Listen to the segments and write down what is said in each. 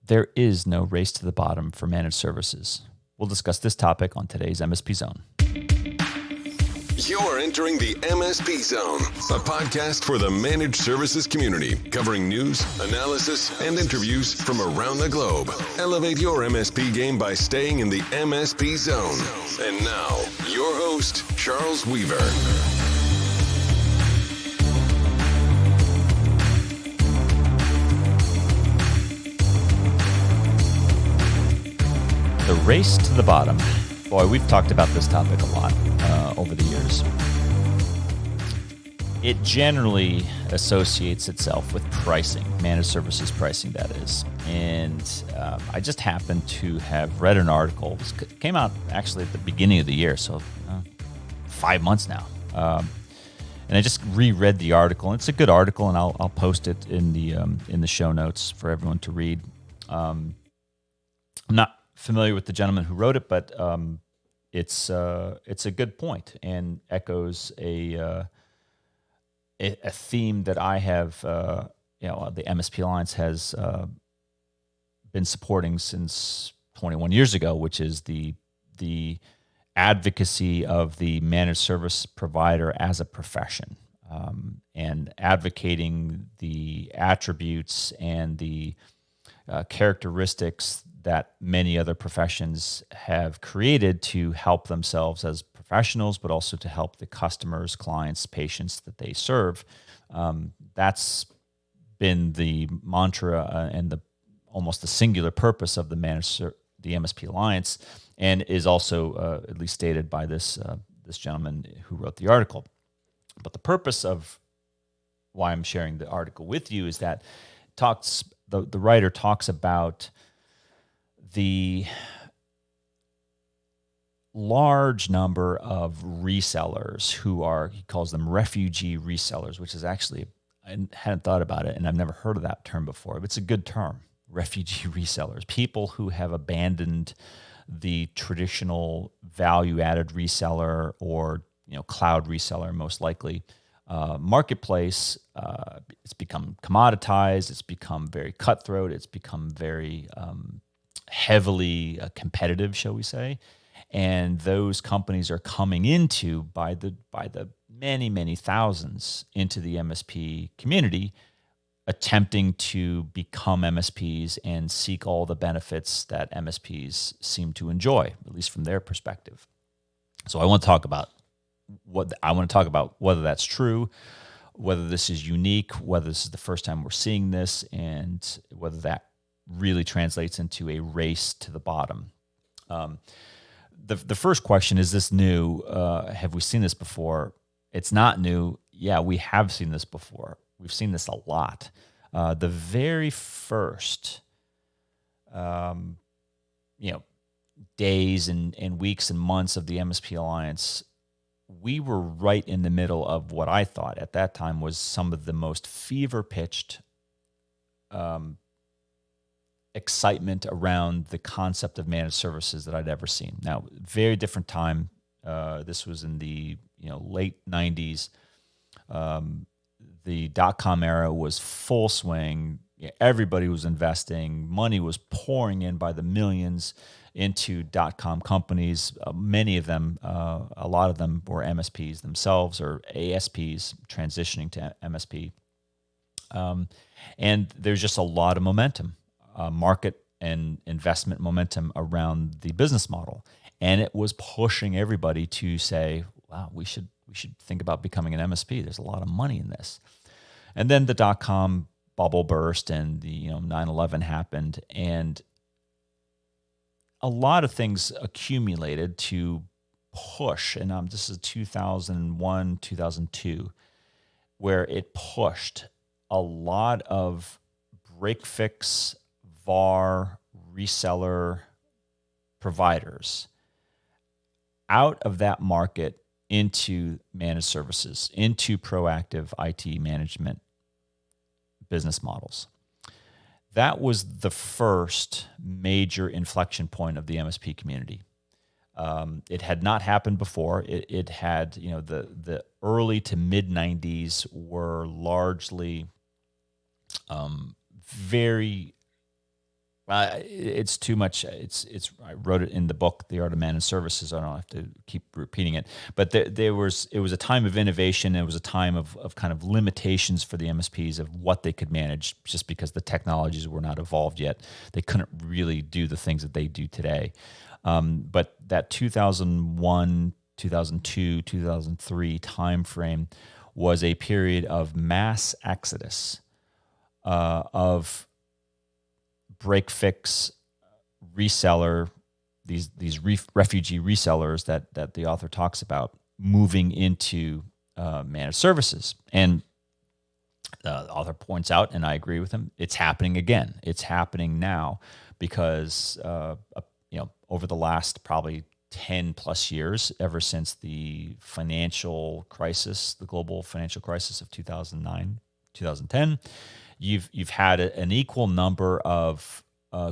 There is no race to the bottom for managed services. We'll discuss this topic on today's MSP Zone. You're entering the MSP Zone, a podcast for the managed services community, covering news, analysis, and interviews from around the globe. Elevate your MSP game by staying in the MSP Zone. And now, your host, Charles Weaver. The race to the bottom. Boy, we've talked about this topic a lot over the years. It generally associates itself with pricing, managed services pricing, that is. And I just happened to have read an article. It came out actually at the beginning of the year, so 5 months now. And I just reread the article. And it's a good article, and I'll post it in the show notes for everyone to read. I'm not familiar with the gentleman who wrote it, but it's a good point and echoes a theme that I have, the MSP Alliance has been supporting since 21 years ago, which is the advocacy of the managed service provider as a profession, and advocating the attributes and the characteristics that many other professions have created to help themselves as professionals, but also to help the customers, clients, patients that they serve. That's been the mantra and almost the singular purpose of the MSP Alliance, and is also at least stated by this gentleman who wrote the article. But the purpose of why I'm sharing the article with you is that the writer talks about the large number of resellers who are, he calls them refugee resellers, which is actually, I hadn't thought about it and I've never heard of that term before, but it's a good term, refugee resellers, people who have abandoned the traditional value-added reseller or cloud reseller most likely marketplace. It's become commoditized, it's become very cutthroat, it's become very heavily competitive, shall we say, and those companies are coming into by the many thousands into the MSP community, attempting to become MSPs and seek all the benefits that MSPs seem to enjoy, at least from their perspective. So I want to talk about whether that's true, whether this is unique, whether this is the first time we're seeing this, and whether that really translates into a race to the bottom. The first question, is this new? Have we seen this before? It's not new. Yeah, we have seen this before. We've seen this a lot. The very first, days and weeks and months of the MSP Alliance, we were right in the middle of what I thought at that time was some of the most fever-pitched excitement around the concept of managed services that I'd ever seen. Now, very different time. This was in the late 90s. The dot-com era was full swing. Everybody was investing. Money was pouring in by the millions into dot-com companies. Many of them, a lot of them were MSPs themselves or ASPs transitioning to MSP. And there's just a lot of momentum, market and investment momentum around the business model. And it was pushing everybody to say, wow, we should think about becoming an MSP. There's a lot of money in this. And then the dot-com bubble burst and the 9/11 happened, and a lot of things accumulated to push. And this is 2001, 2002, where it pushed a lot of break-fix VAR reseller providers out of that market into managed services, into proactive IT management business models. That was the first major inflection point of the MSP community. It had not happened before. It had, the early to mid 90s were largely very It's too much. I wrote it in the book, The Art of Managed Services. I don't have to keep repeating it, but it was a time of innovation. It was a time of kind of limitations for the MSPs of what they could manage, just because the technologies were not evolved yet. They couldn't really do the things that they do today. But that 2001, 2002, 2003 timeframe was a period of mass exodus of break fix reseller, these refugee resellers that the author talks about, moving into managed services. And the author points out, and I agree with him, it's happening again. It's happening now because over the last probably 10 plus years, ever since the financial crisis, the global financial crisis of 2009, 2010, you've had an equal number of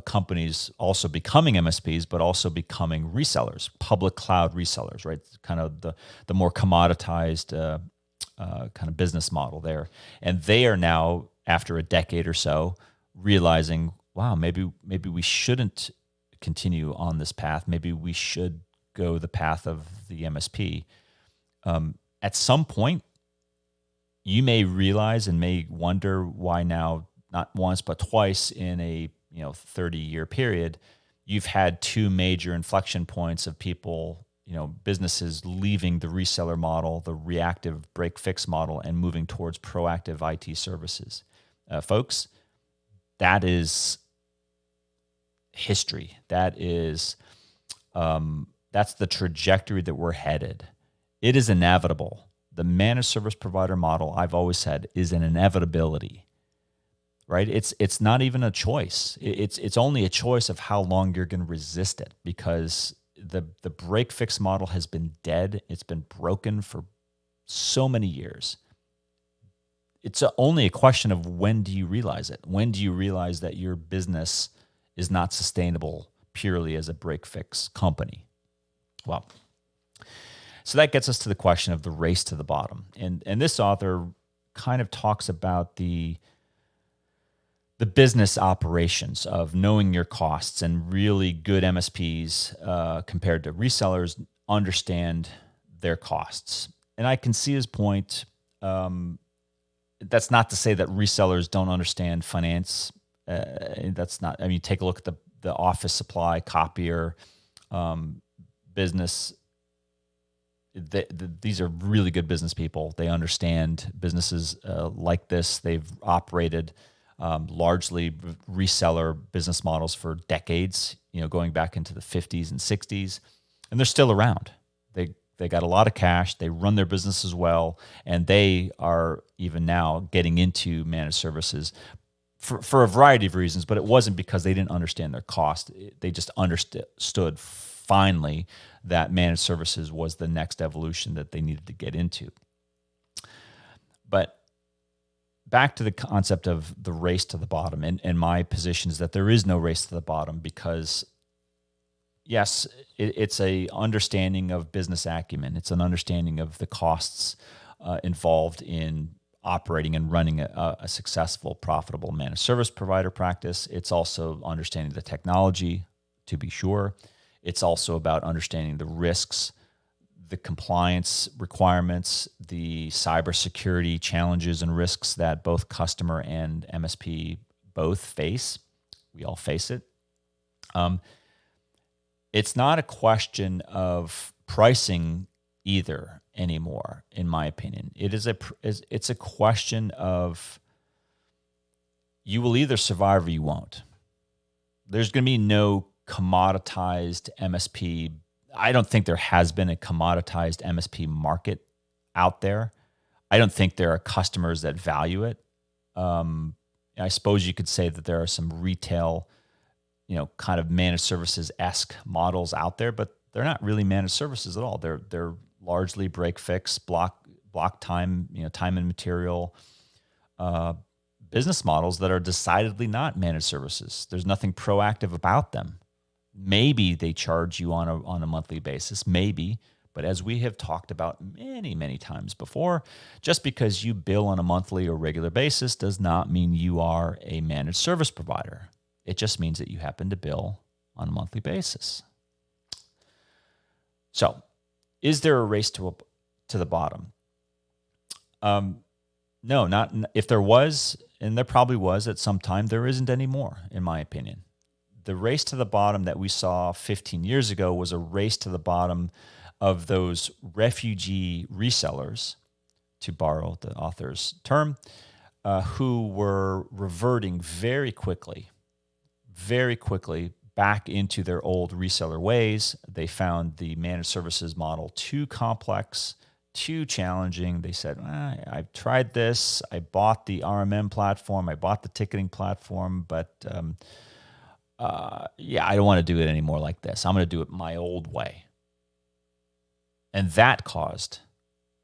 companies also becoming MSPs, but also becoming resellers, public cloud resellers, right? Kind of the more commoditized kind of business model there. And they are now, after a decade or so, realizing, wow, maybe we shouldn't continue on this path. Maybe we should go the path of the MSP. At some point, you may realize and may wonder why now, not once but twice in a 30-year period, you've had two major inflection points of people, businesses leaving the reseller model, the reactive break fix model, and moving towards proactive IT services. Folks, that is history. That is that's the trajectory that we're headed. It is inevitable. The managed service provider model, I've always said, is an inevitability, right? It's not even a choice. It's only a choice of how long you're going to resist it, because the break fix model has been dead. It's been broken for so many years. It's only a question of, when do you realize it? When do you realize that your business is not sustainable purely as a break fix company? Well, so that gets us to the question of the race to the bottom. And this author kind of talks about the business operations of knowing your costs, and really good MSPs compared to resellers understand their costs. And I can see his point. That's not to say that resellers don't understand finance. That's not, I mean, take a look at the office supply, copier business. These are really good business people. They understand businesses like this. They've operated largely reseller business models for decades, going back into the 50s and 60s, and they're still around. They got a lot of cash. They run their businesses well, and they are even now getting into managed services for a variety of reasons. But it wasn't because they didn't understand their cost. They just understood finally that managed services was the next evolution that they needed to get into. But back to the concept of the race to the bottom, and my position is that there is no race to the bottom, because yes, it's a understanding of business acumen. It's an understanding of the costs involved in operating and running a successful, profitable managed service provider practice. It's also understanding the technology, to be sure. It's also about understanding the risks, the compliance requirements, the cybersecurity challenges and risks that both customer and MSP both face. We all face it. It's not a question of pricing either anymore, in my opinion. It's a question of, you will either survive or you won't. There's going to be no commoditized MSP. I don't think there has been a commoditized MSP market out there. I don't think there are customers that value it. I suppose you could say that there are some retail, kind of managed services-esque models out there, but they're not really managed services at all. They're largely break fix, block time, time and material business models that are decidedly not managed services. There's nothing proactive about them. Maybe they charge you on a monthly basis, maybe. But as we have talked about many, many times before, just because you bill on a monthly or regular basis does not mean you are a managed service provider. It just means that you happen to bill on a monthly basis. So, is there a race to the bottom? No, not if there was, and there probably was at some time. There isn't anymore, in my opinion. The race to the bottom that we saw 15 years ago was a race to the bottom of those refugee resellers, to borrow the author's term, who were reverting very quickly back into their old reseller ways. They found the managed services model too complex, too challenging. They said, I've tried this. I bought the RMM platform. I bought the ticketing platform, but I don't want to do it anymore like this. I'm going to do it my old way. And that caused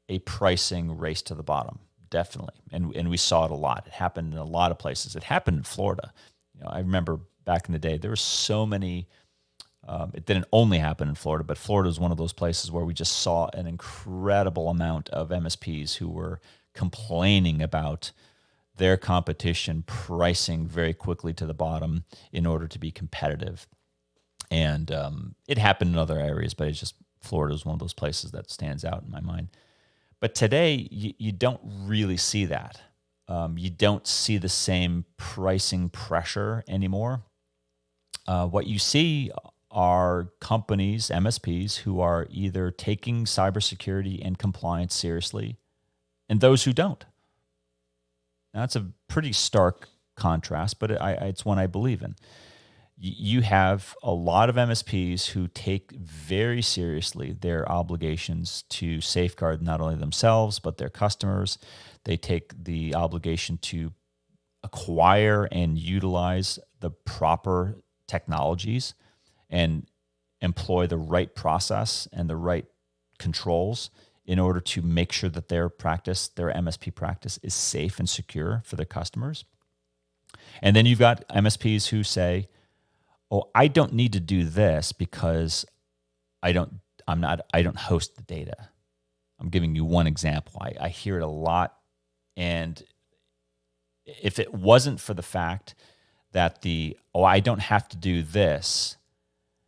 a pricing race to the bottom, definitely. And we saw it a lot. It happened in a lot of places. It happened in Florida. I remember back in the day, there were so many. It didn't only happen in Florida, but Florida is one of those places where we just saw an incredible amount of MSPs who were complaining about their competition pricing very quickly to the bottom in order to be competitive. And it happened in other areas, but it's just Florida is one of those places that stands out in my mind. But today, you don't really see that. You don't see the same pricing pressure anymore. What you see are companies, MSPs, who are either taking cybersecurity and compliance seriously, and those who don't. Now, that's a pretty stark contrast, but it's one I believe in. You have a lot of MSPs who take very seriously their obligations to safeguard not only themselves, but their customers. They take the obligation to acquire and utilize the proper technologies and employ the right process and the right controls in order to make sure that their MSP practice is safe and secure for their customers. And then you've got MSPs who say, oh, I don't need to do this because I don't host the data. I'm giving you one example. I hear it a lot. And if it wasn't for the fact that I don't have to do this,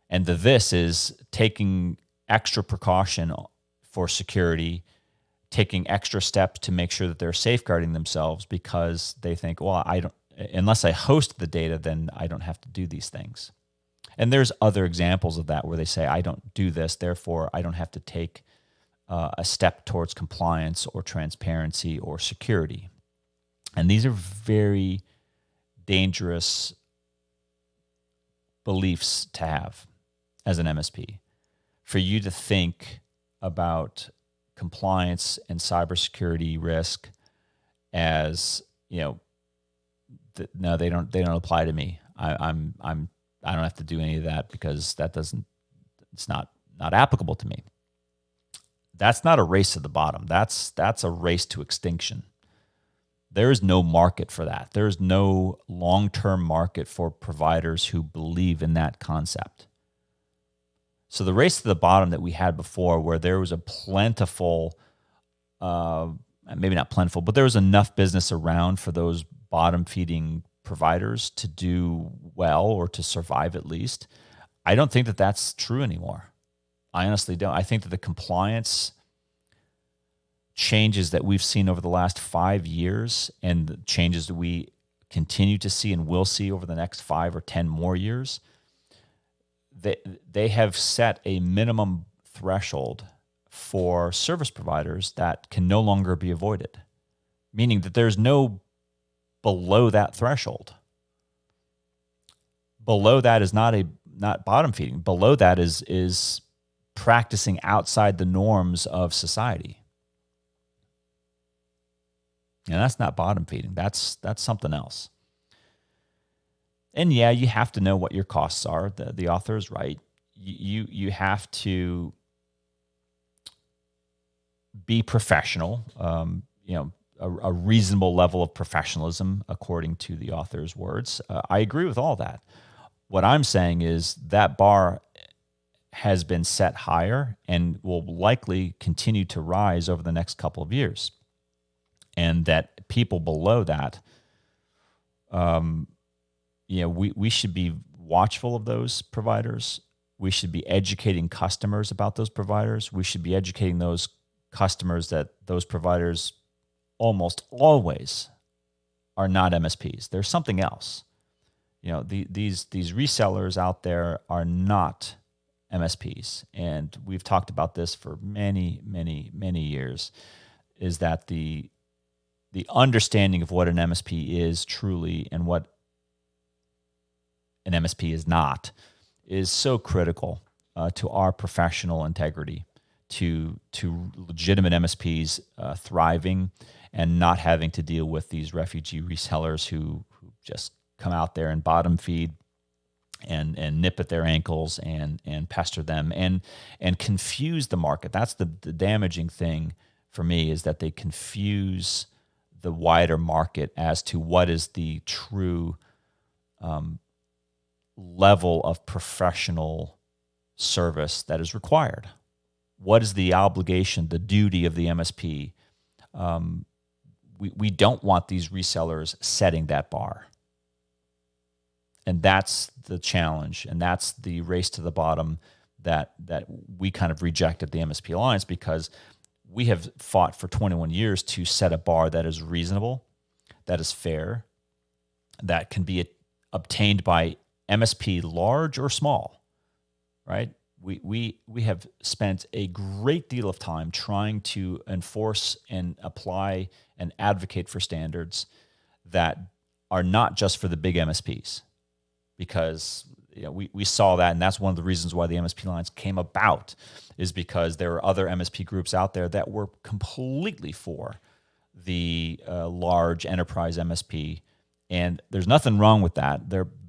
and this is taking extra precaution for security, taking extra steps to make sure that they're safeguarding themselves because they think, well, unless I host the data, then I don't have to do these things. And there's other examples of that where they say, I don't do this, therefore I don't have to take a step towards compliance or transparency or security. And these are very dangerous beliefs to have as an MSP. For you to think about compliance and cybersecurity risk as, no, they don't apply to me. I don't have to do any of that because it's not applicable to me. That's not a race to the bottom. That's a race to extinction. There is no market for that. There is no long-term market for providers who believe in that concept. So the race to the bottom that we had before, where there was a plentiful, maybe not plentiful, but there was enough business around for those bottom-feeding providers to do well or to survive at least. I don't think that that's true anymore. I honestly don't. I think that the compliance changes that we've seen over the last 5 years and the changes that we continue to see and will see over the next 5 or 10 more years, they have set a minimum threshold for service providers that can no longer be avoided, meaning that there's no below that threshold. Below that is not bottom feeding. Below that is practicing outside the norms of society. And that's not bottom feeding. That's something else. And yeah, you have to know what your costs are. The author is right. You have to be professional. A reasonable level of professionalism, according to the author's words. I agree with all that. What I'm saying is that bar has been set higher and will likely continue to rise over the next couple of years. And that people below that, we should be watchful of those providers. We should be educating customers about those providers. We should be educating those customers that those providers almost always are not MSPs. There's something else. These resellers out there are not MSPs, and we've talked about this for many, many, many years. Is that the understanding of what an MSP is truly and what an MSP is not is so critical to our professional integrity, to legitimate MSPs thriving and not having to deal with these refugee resellers who just come out there and bottom feed and nip at their ankles and pester them and confuse the market. That's the damaging thing for me, is that they confuse the wider market as to what is the true level of professional service that is required. What is the obligation, the duty of the MSP? We don't want these resellers setting that bar. And that's the challenge, and that's the race to the bottom that we kind of reject at the MSP Alliance, because we have fought for 21 years to set a bar that is reasonable, that is fair, that can be obtained by MSP large or small, right? We have spent a great deal of time trying to enforce and apply and advocate for standards that are not just for the big MSPs, because we saw that, and that's one of the reasons why the MSP Alliance came about, is because there are other MSP groups out there that were completely for the large enterprise MSP, and there's nothing wrong with that.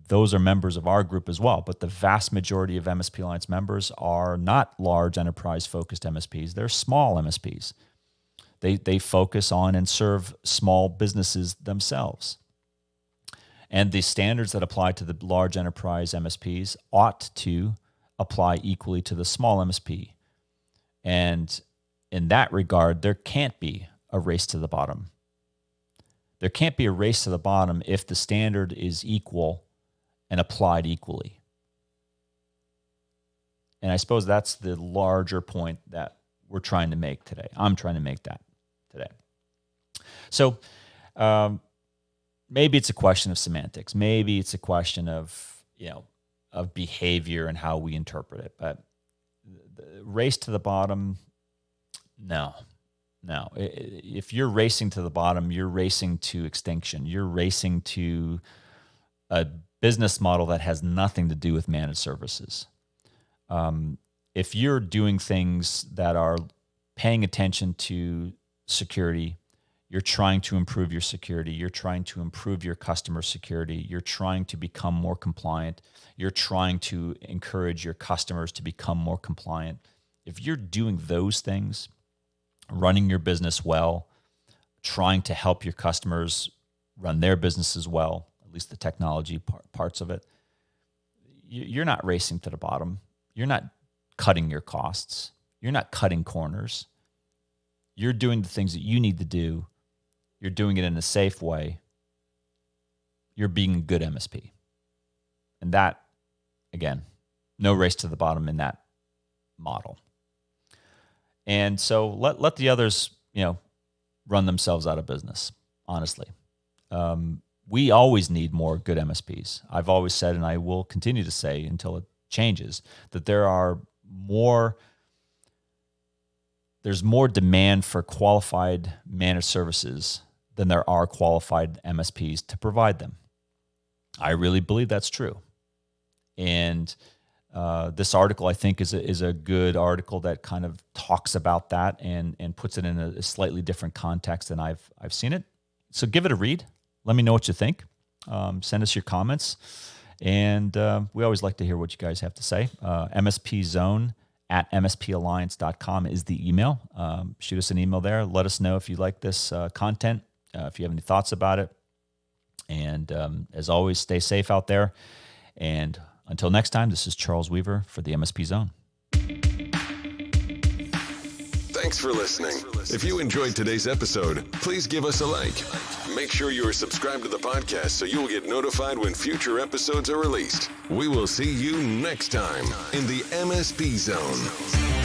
Those are members of our group as well, but the vast majority of MSP Alliance members are not large enterprise-focused MSPs. They're small MSPs. They focus on and serve small businesses themselves. And the standards that apply to the large enterprise MSPs ought to apply equally to the small MSP. And in that regard, there can't be a race to the bottom. There can't be a race to the bottom if the standard is equal and applied equally. And I suppose that's the larger point that we're trying to make today. I'm trying to make that today. So maybe it's a question of semantics. Maybe it's a question of behavior and how we interpret it. But the race to the bottom, no. If you're racing to the bottom, you're racing to extinction. You're racing to a business model that has nothing to do with managed services. If you're doing things that are paying attention to security, you're trying to improve your security, you're trying to improve your customer security, you're trying to become more compliant, you're trying to encourage your customers to become more compliant. If you're doing those things, running your business well, trying to help your customers run their businesses well, at least the technology parts of it, you're not racing to the bottom. You're not cutting your costs. You're not cutting corners. You're doing the things that you need to do. You're doing it in a safe way. You're being a good MSP. And that, again, no race to the bottom in that model. And so let the others, run themselves out of business, honestly. We always need more good MSPs. I've always said, and I will continue to say until it changes, that there's more demand for qualified managed services than there are qualified MSPs to provide them. I really believe that's true. And this article, I think, is a good article that kind of talks about that and puts it in a slightly different context than I've seen it. So give it a read. Let me know what you think. Send us your comments. And we always like to hear what you guys have to say. mspzone@mspalliance.com is the email. Shoot us an email there. Let us know if you like this content, if you have any thoughts about it. And as always, stay safe out there. And until next time, this is Charles Weaver for the MSP Zone. Thanks for listening. If you enjoyed today's episode, please give us a like. Make sure you are subscribed to the podcast so you will get notified when future episodes are released. We will see you next time in the MSP Zone.